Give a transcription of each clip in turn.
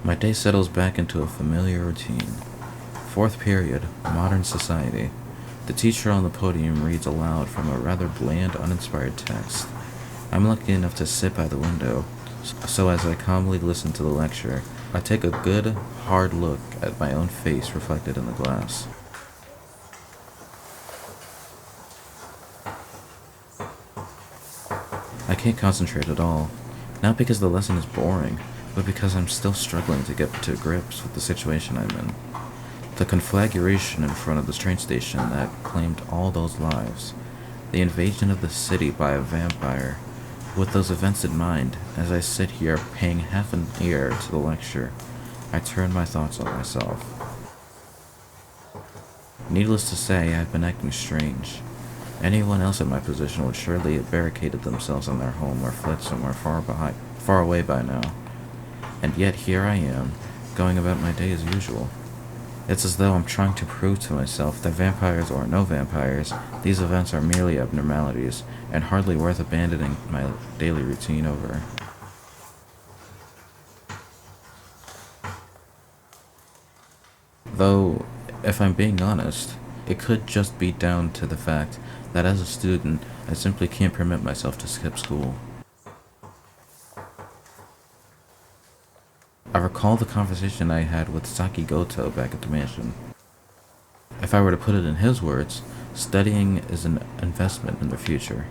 My day settles back into a familiar routine. Fourth period, Modern Society. The teacher on the podium reads aloud from a rather bland, uninspired text. I'm lucky enough to sit by the window, so as I calmly listen to the lecture, I take a good, hard look at my own face reflected in the glass. I can't concentrate at all, not because the lesson is boring, but because I'm still struggling to get to grips with the situation I'm in. The conflagration in front of the train station that claimed all those lives, the invasion of the city by a vampire. With those events in mind, as I sit here paying half an ear to the lecture, I turn my thoughts on myself. Needless to say, I've been acting strange. Anyone else in my position would surely have barricaded themselves in their home or fled somewhere far away by now. And yet here I am, going about my day as usual. It's as though I'm trying to prove to myself that vampires or no vampires, these events are merely abnormalities, and hardly worth abandoning my daily routine over. Though, if I'm being honest, it could just be down to the fact that as a student, I simply can't permit myself to skip school. I recall the conversation I had with Saki Goto back at the mansion. If I were to put it in his words, studying is an investment in the future.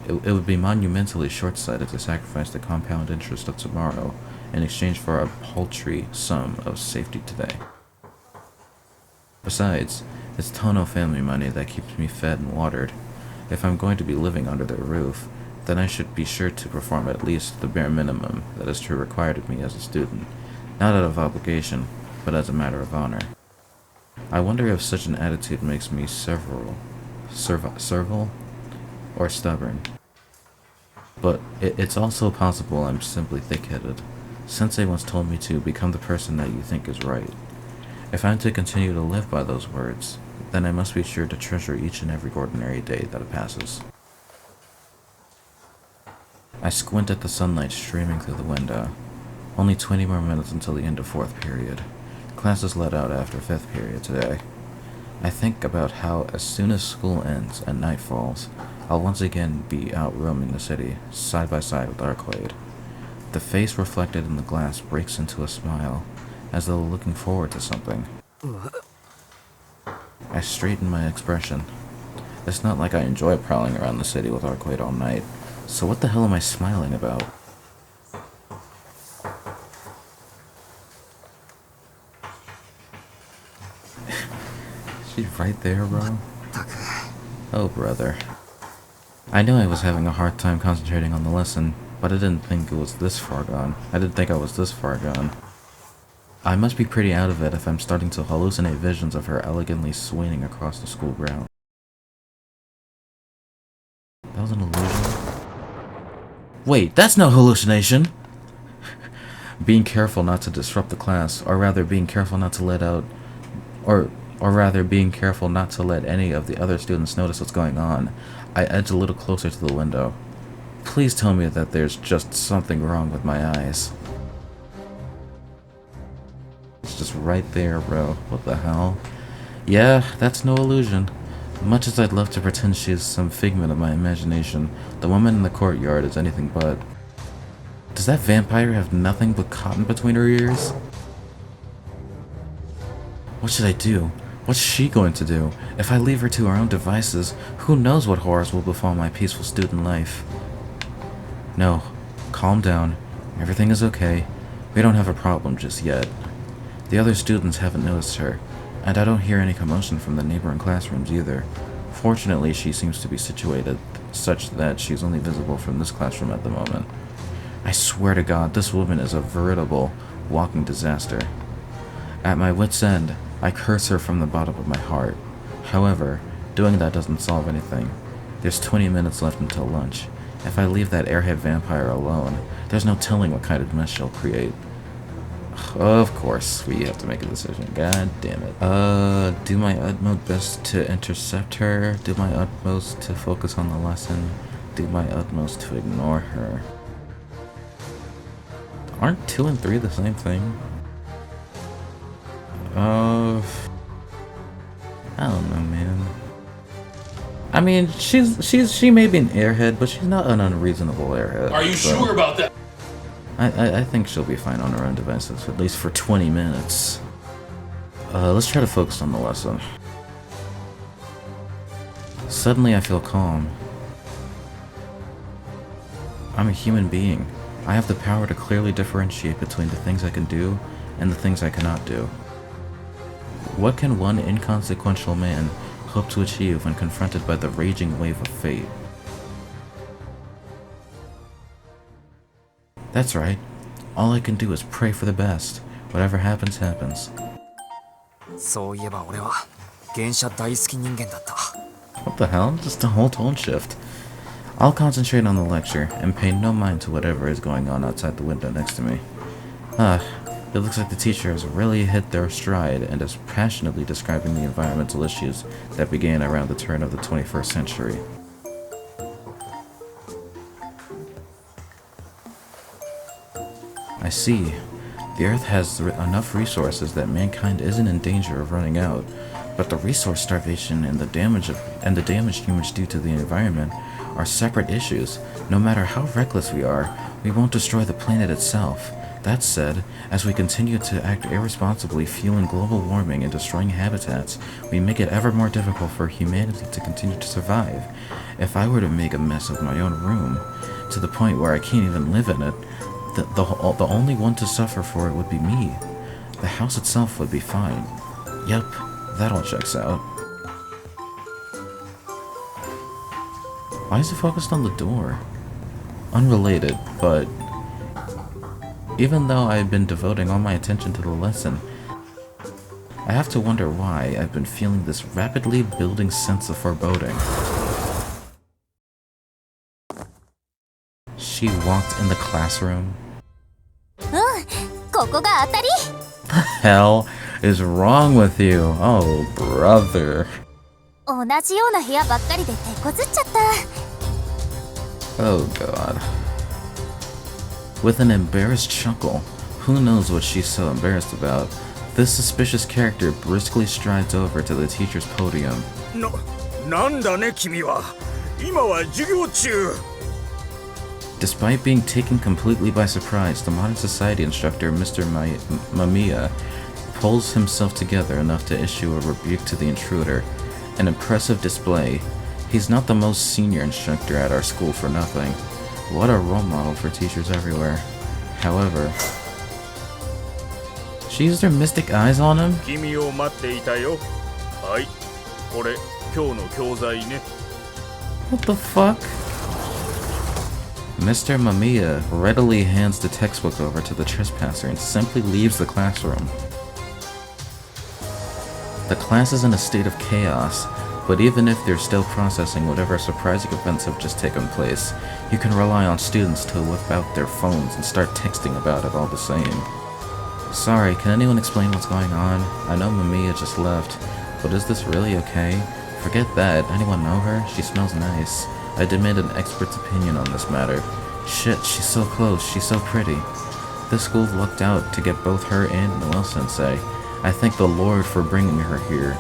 It would be monumentally short-sighted to sacrifice the compound interest of tomorrow in exchange for a paltry sum of safety today. Besides, it's Tono family money that keeps me fed and watered. If I'm going to be living under their roof, then I should be sure to perform at least the bare minimum that is required of me as a student, not out of obligation, but as a matter of honor. I wonder if such an attitude makes me servile, or stubborn. But it's also possible I'm simply thick-headed. Sensei once told me to become the person that you think is right. If I'm to continue to live by those words, then I must be sure to treasure each and every ordinary day that passes. I squint at the sunlight streaming through the window. Only 20 more minutes until the end of fourth period. Class is let out after fifth period today. I think about how as soon as school ends and night falls, I'll once again be out roaming the city, side by side with Arcueid. The face reflected in the glass breaks into a smile, as though looking forward to something. I straighten my expression. It's not like I enjoy prowling around the city with Arcueid all night, so what the hell am I smiling about? She's right there, bro. Oh, brother. I knew I was having a hard time concentrating on the lesson, but I didn't think it was this far gone. I didn't think I was this far gone. I must be pretty out of it if I'm starting to hallucinate visions of her elegantly swinging across the school ground. That was an illusion? Wait, that's no hallucination! Being careful not to disrupt the class, or rather being careful not to let being careful not to let any of the other students notice what's going on, I edge a little closer to the window. Please tell me that there's just something wrong with my eyes. It's just right there, bro. What the hell? Yeah, that's no illusion. Much as I'd love to pretend she's some figment of my imagination, the woman in the courtyard is anything but. Does that vampire have nothing but cotton between her ears? What should I do? What's she going to do? If I leave her to her own devices, who knows what horrors will befall my peaceful student life? No, calm down. Everything is okay. We don't have a problem just yet. The other students haven't noticed her, and I don't hear any commotion from the neighboring classrooms either. Fortunately, she seems to be situated such that she's only visible from this classroom at the moment. I swear to God, this woman is a veritable walking disaster. At my wit's end, I curse her from the bottom of my heart. However, doing that doesn't solve anything. There's 20 minutes left until lunch. If I leave that airhead vampire alone, there's no telling what kind of mess she'll create. Of course, we have to make a decision. God damn it. Do my utmost best to intercept her. Do my utmost to focus on the lesson. Do my utmost to ignore her. Aren't 2 and 3 the same thing? I don't know, man. I mean, she may be an airhead, but she's not an unreasonable airhead. Are you sure about that? I think she'll be fine on her own devices, at least for 20 minutes. Let's try to focus on the lesson. Suddenly I feel calm. I'm a human being. I have the power to clearly differentiate between the things I can do and the things I cannot do. What can one inconsequential man hope to achieve when confronted by the raging wave of fate? That's right. All I can do is pray for the best. Whatever happens, happens. そういえば俺は原車大好き人間だった。 What the hell? Just a whole tone shift. I'll concentrate on the lecture and pay no mind to whatever is going on outside the window next to me. It looks like the teacher has really hit their stride and is passionately describing the environmental issues that began around the turn of the 21st century. I see. The Earth has enough resources that mankind isn't in danger of running out, but the resource starvation and the damage humans do to the environment are separate issues. No matter how reckless we are, we won't destroy the planet itself. That said, as we continue to act irresponsibly, fueling global warming and destroying habitats, we make it ever more difficult for humanity to continue to survive. If I were to make a mess of my own room, to the point where I can't even live in it, the only one to suffer for it would be me. The house itself would be fine. Yep, that all checks out. Why is it focused on the door? Unrelated, but even though I've been devoting all my attention to the lesson, I have to wonder why I've been feeling this rapidly building sense of foreboding. She walked in the classroom. What the hell is wrong with you? Oh, brother. Oh, God. With an embarrassed chuckle, who knows what she's so embarrassed about, this suspicious character briskly strides over to the teacher's podium. Despite being taken completely by surprise, the Modern Society instructor, Mr. Mamiya, pulls himself together enough to issue a rebuke to the intruder. An impressive display. He's not the most senior instructor at our school for nothing. What a role model for teachers everywhere. However, she used her mystic eyes on him? What the fuck? Mr. Mamiya readily hands the textbook over to the trespasser and simply leaves the classroom. The class is in a state of chaos, but even if they're still processing whatever surprising events have just taken place, you can rely on students to whip out their phones and start texting about it all the same. Sorry, can anyone explain what's going on? I know Mamiya just left, but is this really okay? Forget that, anyone know her? She smells nice. I demand an expert's opinion on this matter. Shit, she's so close, she's so pretty. This school lucked out to get both her and Noel-sensei. I thank the Lord for bringing her here.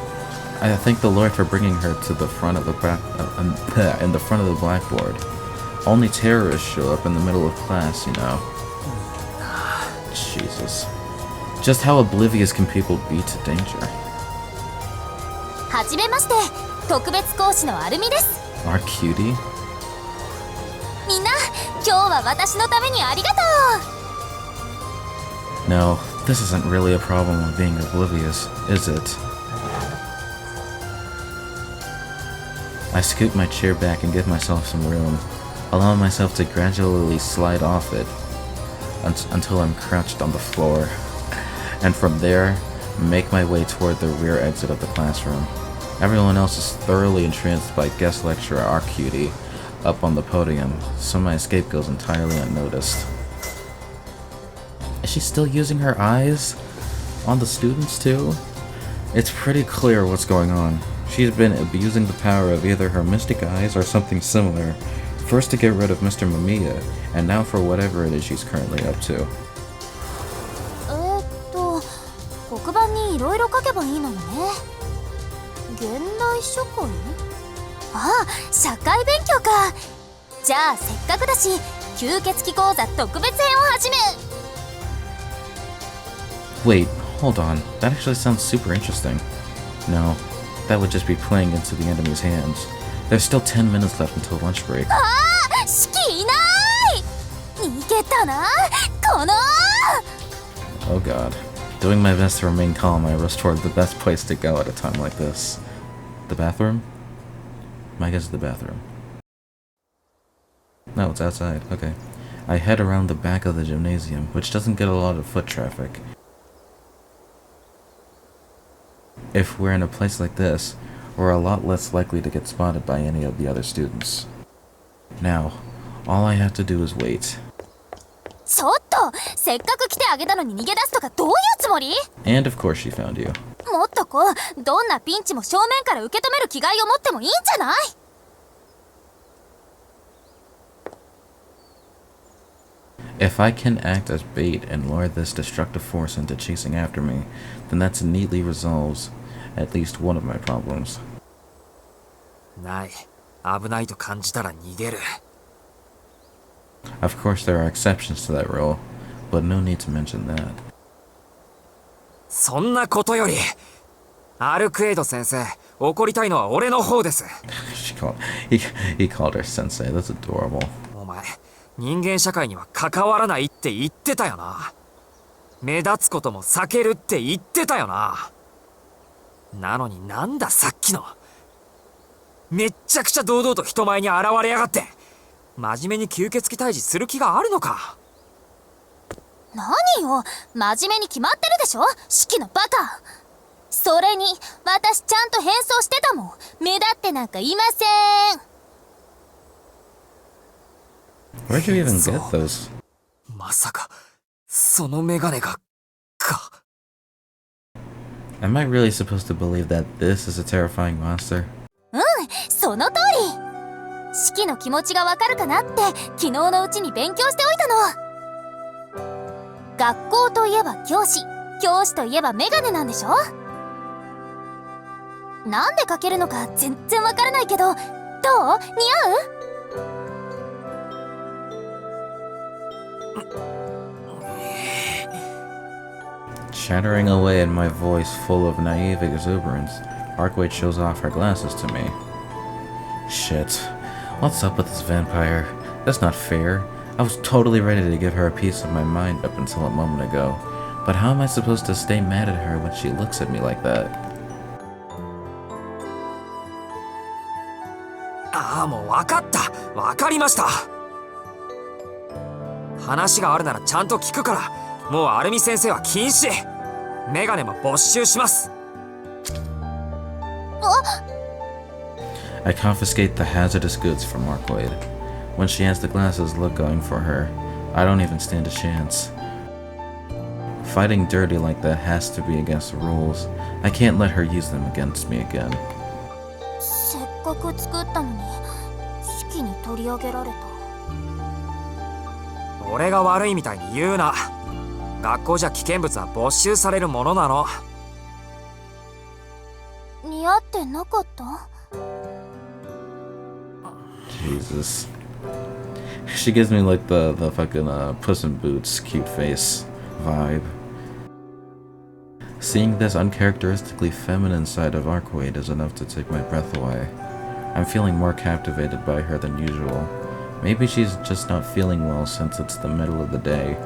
I thank the Lord for bringing her to the front of the in the front of the blackboard. Only terrorists show up in the middle of class, you know. Jesus. Just how oblivious can people be to danger? Arcueid? No, this isn't really a problem of being oblivious, is it? I scoot my chair back and give myself some room, allowing myself to gradually slide off it until I'm crouched on the floor, and from there, make my way toward the rear exit of the classroom. Everyone else is thoroughly entranced by guest lecturer Arcueid up on the podium, so my escape goes entirely unnoticed. Is she still using her eyes on the students too? It's pretty clear what's going on. She's been abusing the power of either her mystic eyes or something similar, first to get rid of Mr. Mamiya, and now for whatever it is she's currently up to. 会社会？ああ、社会勉強か。じゃあせっかくだし吸血鬼講座特別編を始め。 Wait, hold on. That actually sounds super interesting. No, that would just be playing into the enemy's hands. There's still 10 minutes left until lunch break. ああ、シキいない。逃げたなこの。 Oh god. Doing my best to remain calm, I rush toward the best place to go at a time like this. The bathroom? My guess is the bathroom. No, it's outside. Okay. I head around the back of the gymnasium, which doesn't get a lot of foot traffic. If we're in a place like this, we're a lot less likely to get spotted by any of the other students. Now, all I have to do is wait. ちょっとせっかく来てあげたのに逃げ出すとかどういうつもり？ And of course she found you. もっとこうどんなピンチも正面から受け止める気概を持ってもいいんじゃない？ If I can act as bait and lure this destructive force into chasing after me, then that neatly resolves at least one of my problems. ない。危ないと感じたら逃げる。 Of course there are exceptions to that rule, but no need to mention that. そんなことより、アルクエイド先生、怒りたいのは俺の方です。he called her sensei. That's adorable. お前、人間社会には関わらないって言ってたよな。目立つことも避けるって言ってたよな。なのになんださっきの。めっちゃくちゃ堂々と人前に現れやがって。真面目に吸血鬼退治する気があるのか？何よ、真面目に決まってるでしょ、シキのバカ。それに私ちゃんと変装してたもん。目立ってなんかいません。 Where'd you even get those? まさかそのメガネがか。 Am I really supposed to believe that this is a terrifying monster? うん、その通り。シキの気持ちがわかるかなって昨日のうちに勉強しておいたの。学校といえば教師、教師といえばメガネなんでしょ。なんでかけるのか全然わからないけど、どう？似合う？ Chattering away in my voice full of naive exuberance, Arcueid shows off her glasses to me. Shit. What's up with this vampire? That's not fair. I was totally ready to give her a piece of my mind up until a moment ago. But how am I supposed to stay mad at her when she looks at me like that? ああ、もう分かった。分かりました。話があるならちゃんと聞くから、もうアルミ先生は禁止。メガネも没収します。 I confiscate the hazardous goods from Arcueid. When she has the glasses look going for her, I don't even stand a chance. Fighting dirty like that has to be against the rules. I can't let her use them against me again. せっかく作ったのにシキに取り上げられた。俺が悪いみたいに言うな。学校じゃ危険物は没収されるものなの。似合ってなかった？ Jesus. She gives me like the fucking Puss in Boots cute face vibe. Seeing this uncharacteristically feminine side of Arcueid is enough to take my breath away. I'm feeling more captivated by her than usual. Maybe she's just not feeling well since it's the middle of the day,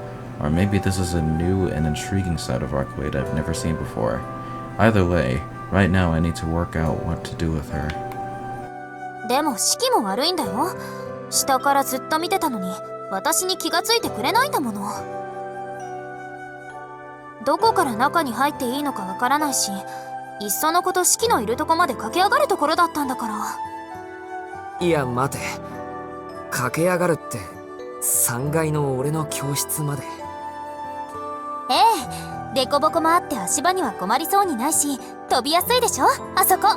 or maybe this is a new and intriguing side of Arcueid I've never seen before. Either way, right now I need to work out what to do with her. でもシキも悪いんだよ。下からずっと見てたのに私に気がついてくれないんだもの。どこから中に入っていいのかわからないし、いっそのことシキのいるとこまで駆け上がるところだったんだから。いや待て、駆け上がるって3階の俺の教室まで。ええ、デコボコもあって足場には困りそうにないし飛びやすいでしょ、あそこ。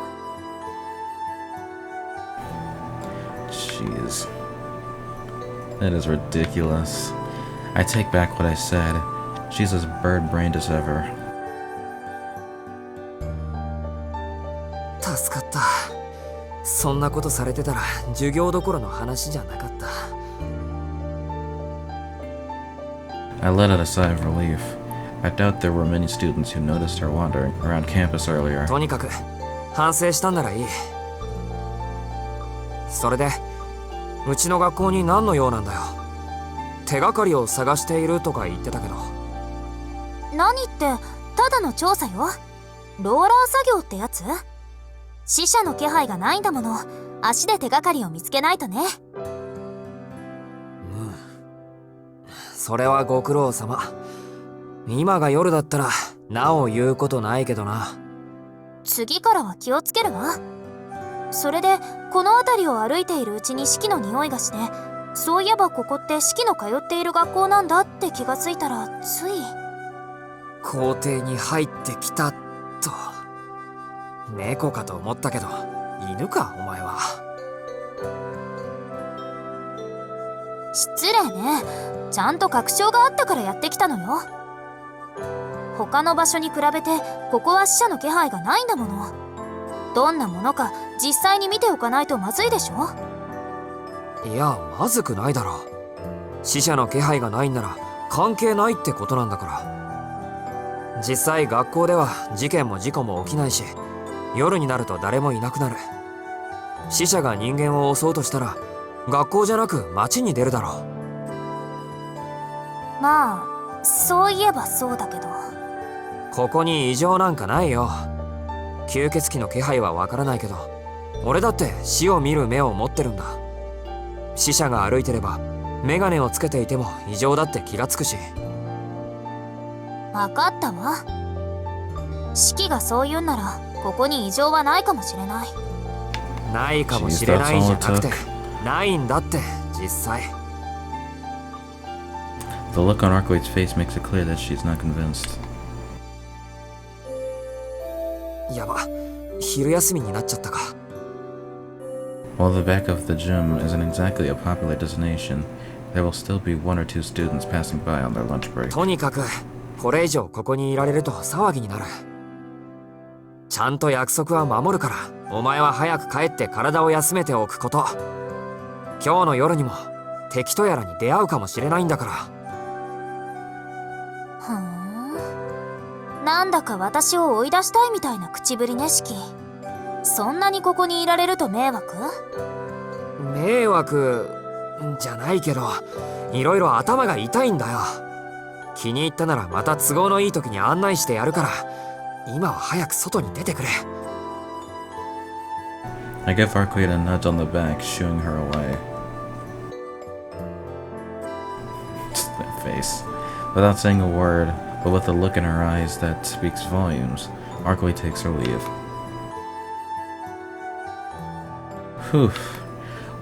Jeez. That is ridiculous. I take back what I said. She's as bird-brained as ever. 助かった。そんなことされてたら授業どころの話じゃなかった。 I let out a sigh of relief. I doubt there were many students who noticed her wandering around campus earlier. とにかく反省したんならいい。それでうちの学校に何の用なんだよ。手がかりを探しているとか言ってたけど。何ってただの調査よ。ローラー作業ってやつ？死者の気配がないんだもの。足で手がかりを見つけないとね。それはご苦労様。今が夜だったらなお言うことないけどな。次からは気をつけるわ。それでこの辺りを歩いているうちに四季の匂いがして、そういえばここって四季の通っている学校なんだって気がついたらつい。校庭に入ってきたと。猫かと思ったけど犬かお前は。失礼ね。ちゃんと確証があったからやってきたのよ。他の場所に比べてここは死者の気配がないんだもの。どんなものか実際に見ておかないとまずいでしょ。いやまずくないだろう。死者の気配がないんなら関係ないってことなんだから。実際学校では事件も事故も起きないし、夜になると誰もいなくなる。死者が人間を襲おうとしたら学校じゃなく街に出るだろう。まあそういえばそうだけど。ここに異常なんかないよ。吸血鬼の気配はわからないけど、俺だって死を見る目を持ってるんだ。死者が歩いてればメガネをつけていても異常だって気がつくし。分かったわ。四季がそう言うんならここに異常はないかもしれない。ないかもしれないじゃなくてないんだって実際。 The look on Arcueid's face makes it clear that she's not convinced. やば、昼休みになっちゃったか。 While the back of the gym isn't exactly a popular destination, there will still be one or two students passing by on their lunch break. とにかくこれ以上ここにいられると騒ぎになる。ちゃんと約束は守るから、お前は早く帰って体を休めておくこと。今日の夜にも敵とやらに出会うかもしれないんだから。ふーん、なんだか私を追い出したいみたいな口ぶりね、四季。そんなにここにいられると迷惑？迷惑じゃないけど、いろいろ頭が痛いんだよ。気に入ったならまた都合のいい時に案内してやるから、今は早く外に出てくれ。 I give Arcueid a nudge on the back, shooing her away. That face. Without saying a word, but with a look in her eyes that speaks volumes, Arcueid takes her leave. Whew.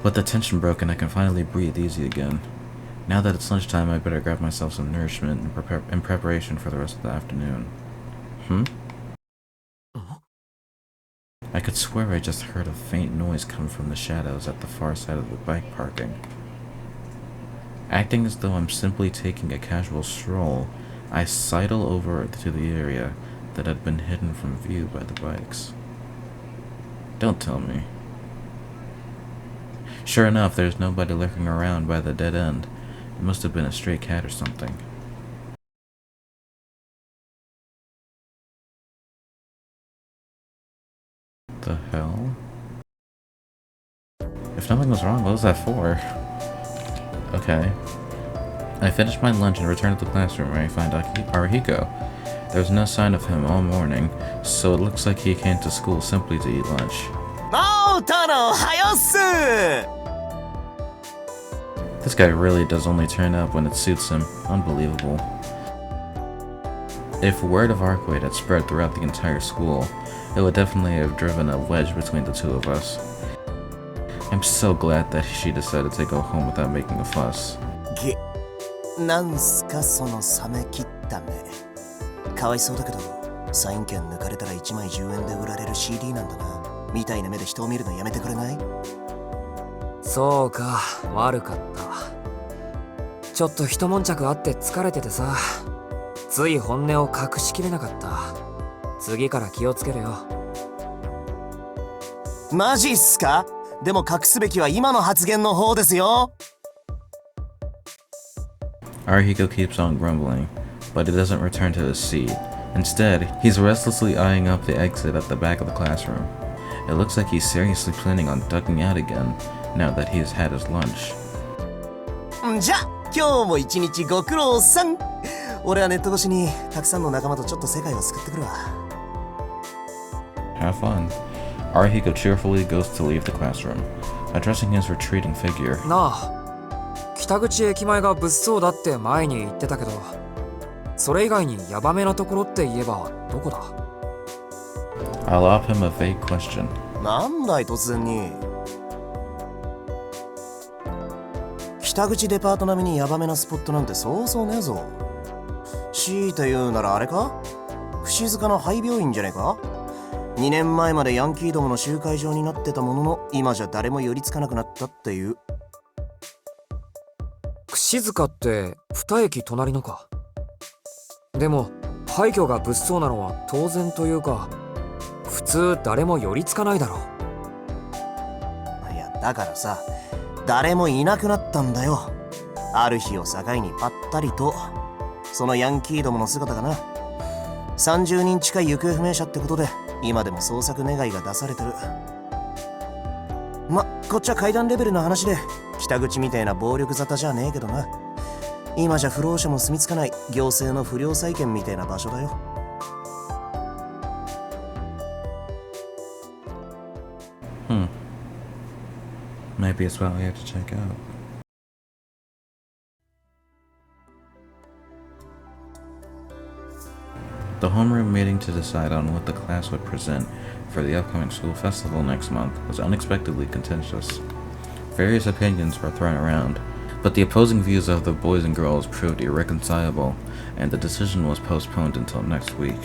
With the tension broken, I can finally breathe easy again. Now that it's lunchtime, I better grab myself some nourishment in preparation for the rest of the afternoon. I could swear I just heard a faint noise come from the shadows at the far side of the bike parking. Acting as though I'm simply taking a casual stroll, I sidle over to the area that had been hidden from view by the bikes. Don't tell me. Sure enough, there's nobody lurking around by the dead end. It must have been a stray cat or something. The hell? If nothing was wrong, what was that for? Okay. I finished my lunch and returned to the classroom where I find Arihiko. There was no sign of him all morning, so it looks like he came to school simply to eat lunch. This guy really does only turn up when it suits him. Unbelievable. If word of Arcueid had spread throughout the entire school, it would definitely have driven a wedge between the two of us. I'm so glad that she decided to go home without making a fuss. なんすかその冷め切った目。かわいそうだけど、サイン券抜かれたら1枚10円で売られる CD なんだな。みたいな目で人を見るのやめてくれない？そうか、悪かった。ちょっと一悶着あって疲れててさ、つい本音を隠しきれなかった。次から気をつけるよ。マジっすか？でも隠すべきは今の発言の方ですよ。Arihiko keeps on grumbling, but he doesn't return to his seat. Instead, he's restlessly eyeing up the exit at the back of the classroom. It looks like he's seriously planning on ducking out again, now that he has had his lunch. じゃ、今日も一日ご苦労さん。俺はネット越しにたくさんの仲間とちょっと世界を救ってくるわ。Have fun. Arihiko cheerfully goes to leave the classroom, addressing his retreating figure. なあ、北口駅前が物騒だって前に言ってたけど、それ以外にヤバめなところって言えばどこだ？ I'll lob him a vague question. なんだい突然に。北口デパート並みにヤバめなスポットなんてそうそうねえぞ。強いて言うならあれか？串塚の廃病院じゃねえか？2年前までヤンキーどもの集会場になってたものの、今じゃ誰も寄りつかなくなったっていう。串塚って二駅隣のか。でも廃墟が物騒なのは当然というか、普通誰も寄りつかないだろう。いやだからさ、誰もいなくなったんだよ。ある日を境にぱったりと。そのヤンキーどもの姿がな。30人近い行方不明者ってことで今でも捜索願いが出されてる。ま、こっちは階段レベルの話で、北口みたいな暴力沙汰じゃねえけどな。今じゃ不老者も住み着かない行政の不良債権みたいな場所だよ。Maybe it's what we have to check out. The homeroom meeting to decide on what the class would present for the upcoming school festival next month was unexpectedly contentious. Various opinions were thrown around, but the opposing views of the boys and girls proved irreconcilable, and the decision was postponed until next week.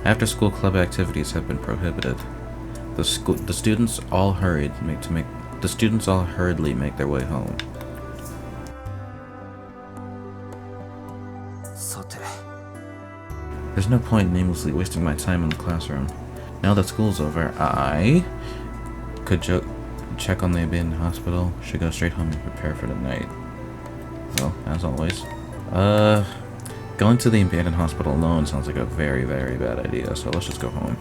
After-school club activities have been prohibited. The students all hurriedly make their way home. さて、 There's no point in aimlessly wasting my time in the classroom. Now that school's over, I could check on the abandoned hospital, should go straight home and prepare for the night. Well, as always. Going to the abandoned hospital alone sounds like a very, very bad idea, so let's just go home.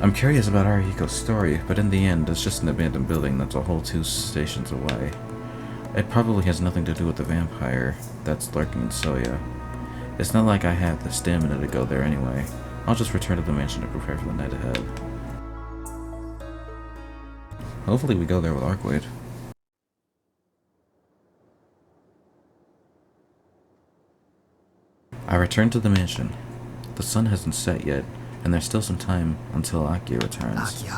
I'm curious about Arihiko's story, but in the end, it's just an abandoned building that's a whole 2 stations away. It probably has nothing to do with the vampire that's lurking in Soya. It's not like I have the stamina to go there anyway. I'll just return to the mansion to prepare for the night ahead. Hopefully we go there with Arcueid. I return to the mansion. The sun hasn't set yet, and there's still some time until Aki ア returns. キヤ、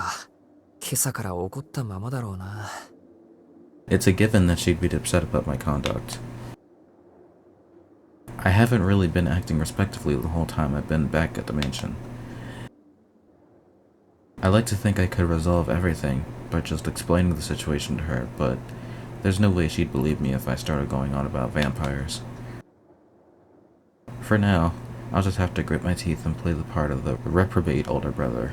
今朝から怒ったままだろうな。It's a given that she'd be upset about my conduct. I haven't really been acting respectfully the whole time I've been back at the mansion. I like to think I could resolve everything by just explaining the situation to her, but there's no way she'd believe me if I started going on about vampires. For now, I'll just have to grit my teeth and play the part of the reprobate older brother.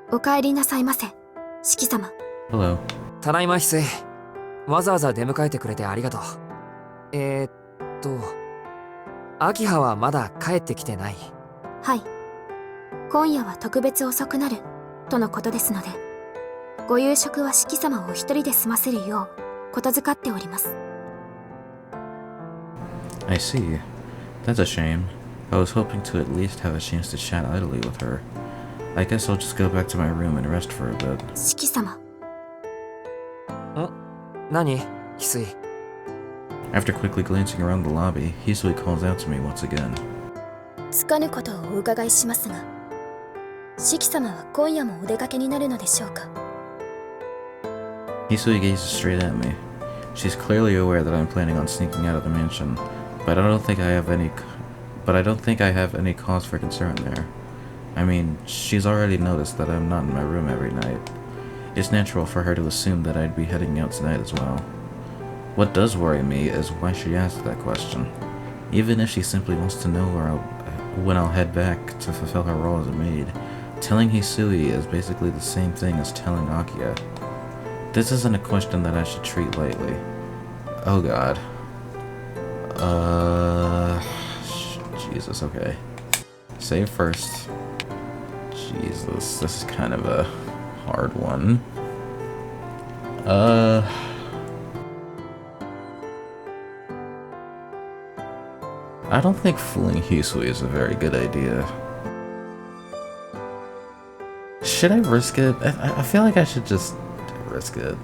お帰りなさいませ、四季様。 Hello. ただいま翡翠。わざわざ出迎えてくれてありがとう。秋葉はまだ帰ってきてない。はい。今夜は特別遅くなるとのことですので、ご夕食は四季様をお一人で済ませるようことづかっております。I see. That's a shame. I was hoping to at least have a chance to chat idly with her. I guess I'll just go back to my room and rest for a bit. 四季様。何？翡翠。After quickly glancing around the lobby, Hisui calls out to me once again. つかぬことをお伺いしますが、四季様は今夜もお出かけになるのでしょうか。 Hisui gazes straight at me. She's clearly aware that I'm planning on sneaking out of the mansion, but I don't think I have any cause for concern there. I mean, she's already noticed that I'm not in my room every night. It's natural for her to assume that I'd be heading out tonight as well. What does worry me is why she asked that question. Even if she simply wants to know when I'll head back to fulfill her role as a maid, telling Hisui is basically the same thing as telling Akia. This isn't a question that I should treat lightly. Oh god. Jesus, okay. Save first. Jesus, this is kind of a hard one. I don't think fooling Hisui is a very good idea. Should I risk it? I feel like I should just risk it.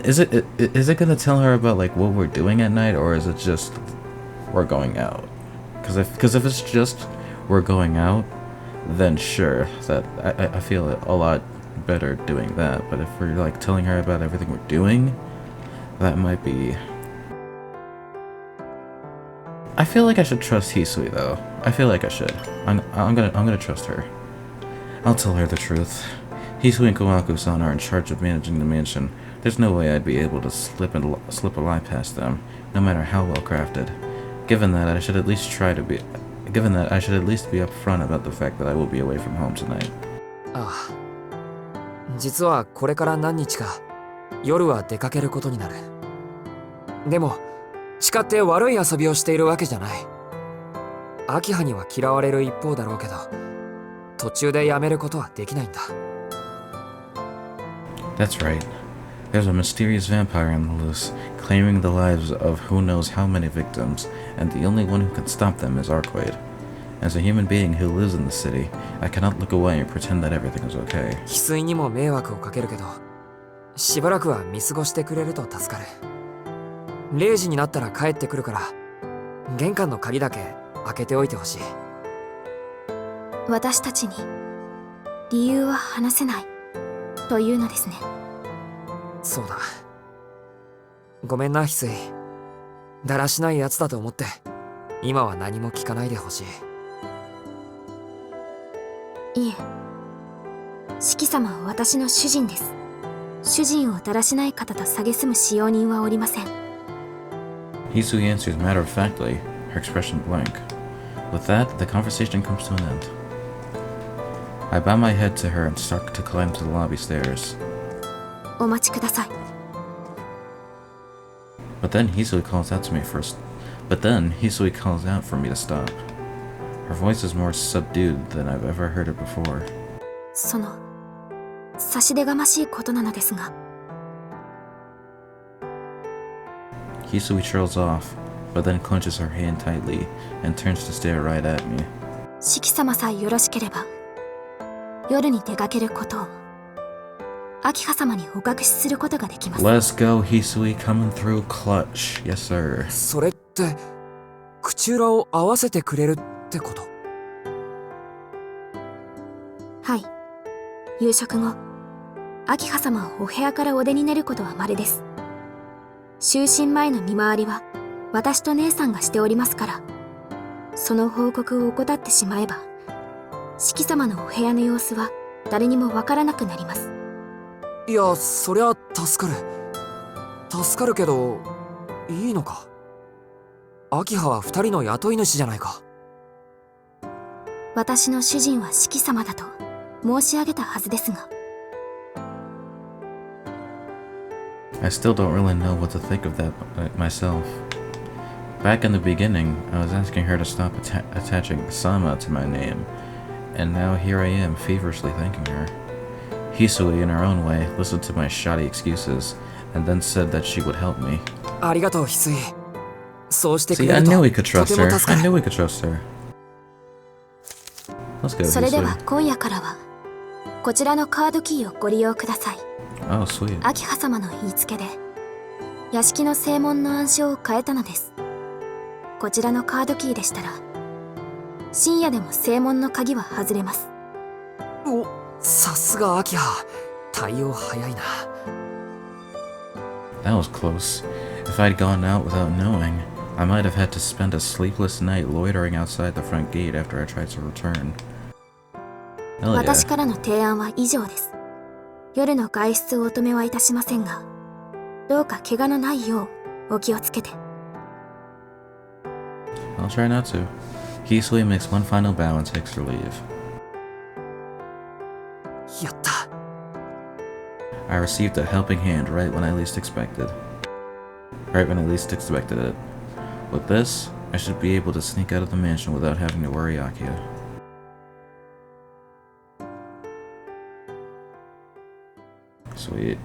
Is it gonna tell her about like what we're doing at night, or is it just we're going out? Because if it's just we're going out, then sure, that I feel a lot better doing that. But if we're like telling her about everything we're doing, that might be. I feel like I should trust Hisui though. I feel like I should. I'm gonna trust her. I'll tell her the truth. Hisui and Kawaku-san are in charge of managing the mansion. There's no way I'd be able to slip a lie past them, no matter how well crafted. Given that I should at least be upfront about the fact that I will be away from home tonight. ああ。実はこれから何日か夜は出かけることになる。でも誓って悪い遊びをしているわけじゃない。秋葉には嫌われる一方だろうけど、途中でやめることはできないんだ。That's right. There's a mysterious vampire on the loose, claiming the lives of who knows how many victims, and the only one who can stop them is Arcueid. As a human being who lives in the city, I cannot look away and pretend that everything is okay. 翡翠にも迷惑をかけるけど、しばらくは見過ごしてくれると助かる。0時になったら帰ってくるから、玄関の鍵だけ開けておいてほしい。私たちに理由は話せないというのですね。そうだ。ごめんな翡翠。だらしないやつだと思って今は何も聞かないでほしい。いえ、四季様は私の主人です。主人をだらしない方と蔑む使用人はおりません。Hisui answers matter-of-factly, her expression blank. With that, the conversation comes to an end. I bow my head to her and start to climb to the lobby stairs. お待ちください。But then Hisui calls out for me to stop. Her voice is more subdued than I've ever heard it before. その差し出がましいことなのですが。Hisui trails off, but then clenches her hand tightly and turns to stare right at me. 四季様さえよろしければ、夜に出かけることを秋葉様にお隠しすることができます。Let's go, Hisui, coming through clutch. Yes, sir. それって口裏を合わせてくれるってこと？はい。夕食後、秋葉様はお部屋からお出になることは稀です。就寝前の見回りは私と姉さんがしておりますから、その報告を怠ってしまえば、四季様のお部屋の様子は誰にもわからなくなります。いや、そりゃ助かる。助かるけど、いいのか？秋葉は2人の雇い主じゃないか。私の主人は四季様だと申し上げたはずですが。I still don't really know what to think of that myself. Back in the beginning, I was asking her to stop attaching Sama to my name, and now here I am feverishly thanking her. Hisui, in her own way, listened to my shoddy excuses, and then said that she would help me. ありがとう、翡翠。そうしてく See, れ I ると knew we could と trust ても her. 助か I る。 knew we could trust her. Let's go, それでは Hisui. 今夜からはこちらのカードキーをご利用ください。 Oh, sweet. 秋葉様の言いつけで屋敷の正門の暗証を変えたのです。こちらのカードキーでしたら深夜でも正門の鍵は外れます。お、さすが秋葉。対応早いな。That was close. If I'd gone out without knowing, I might have had to spend a sleepless night loitering outside the front gate after I tried to return. Hell 私 yeah. からの提案は以上です。夜の外出をお止めはいたしませんが、どうか怪我のないようお気をつけて。 I'll try not to. Hisui makes one final bow and takes her leave. やった。 I received a helping hand right when I least expected. Right when I least expected it. With this, I should be able to sneak out of the mansion without having to worry Akia. Sweet.